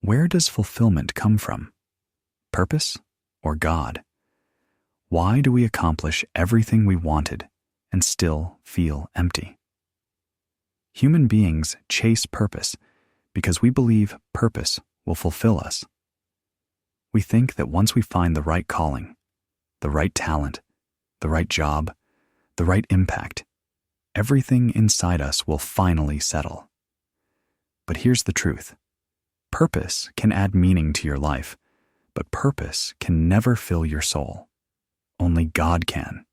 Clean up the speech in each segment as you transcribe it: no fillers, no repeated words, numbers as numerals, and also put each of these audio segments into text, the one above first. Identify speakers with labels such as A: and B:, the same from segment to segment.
A: where does fulfillment come from? Purpose or God? Why do we accomplish everything we wanted and still feel empty? Human beings chase purpose because we believe purpose will fulfill us. We think that once we find the right calling, the right talent, the right job, the right impact, everything inside us will finally settle. But here's the truth. Purpose can add meaning to your life, but purpose can never fill your soul. Only God can.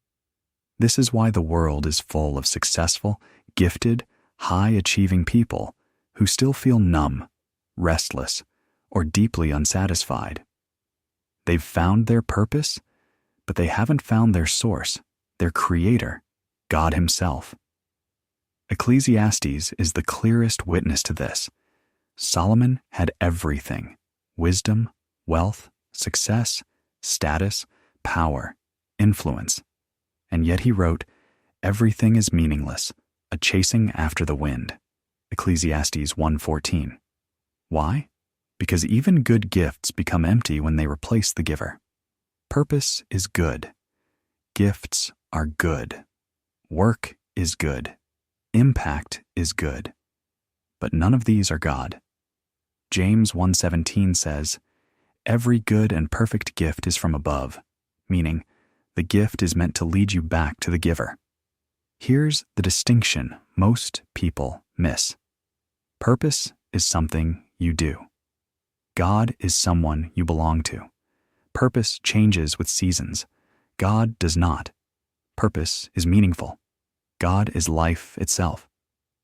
A: This is why the world is full of successful, gifted, high-achieving people who still feel numb, restless, or deeply unsatisfied. They've found their purpose, but they haven't found their source, their creator, God Himself. Ecclesiastes is the clearest witness to this. Solomon had everything: wisdom, wealth, success, status, power, influence. And yet he wrote, "Everything is meaningless, a chasing after the wind." Ecclesiastes 1:14. Why? Because even good gifts become empty when they replace the giver. Purpose is good. Gifts are good. Work is good. Impact is good. But none of these are God. James 1:17 says, "Every good and perfect gift is from above," meaning the gift is meant to lead you back to the giver. Here's the distinction most people miss. Purpose is something you do. God is someone you belong to. Purpose changes with seasons. God does not. Purpose is meaningful. God is life itself.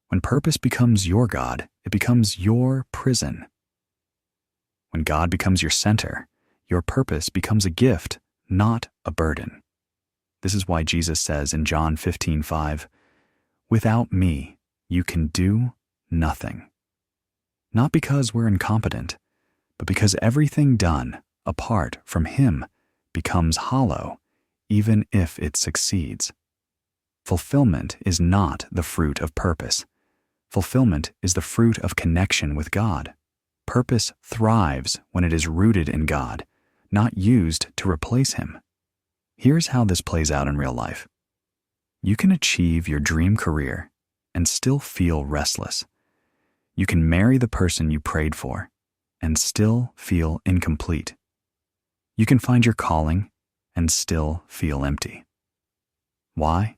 A: When purpose becomes your God, it becomes your prison. When God becomes your center, your purpose becomes a gift, not a burden. This is why Jesus says in John 15:5, "Without me, you can do nothing." Not because we're incompetent, but because everything done apart from Him becomes hollow, even if it succeeds. Fulfillment is not the fruit of purpose. Fulfillment is the fruit of connection with God. Purpose thrives when it is rooted in God, not used to replace Him. Here's how this plays out in real life. You can achieve your dream career and still feel restless. You can marry the person you prayed for and still feel incomplete. You can find your calling and still feel empty. Why?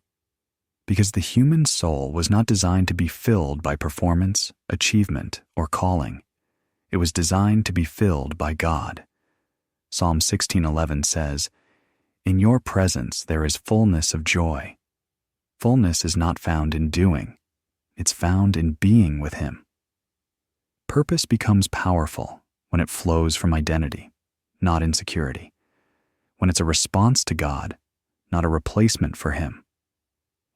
A: Because the human soul was not designed to be filled by performance, achievement, or calling. It was designed to be filled by God. Psalm 16:11 says, "In your presence there is fullness of joy." Fullness is not found in doing. It's found in being with Him. Purpose becomes powerful when it flows from identity, not insecurity. When it's a response to God, not a replacement for Him.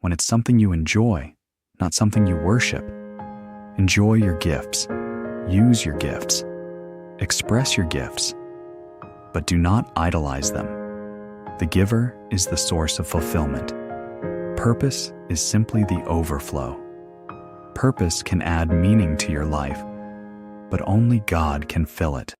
A: When it's something you enjoy, not something you worship. Enjoy your gifts. Use your gifts. Express your gifts. But do not idolize them. The giver is the source of fulfillment. Purpose is simply the overflow. Purpose can add meaning to your life, but only God can fill it.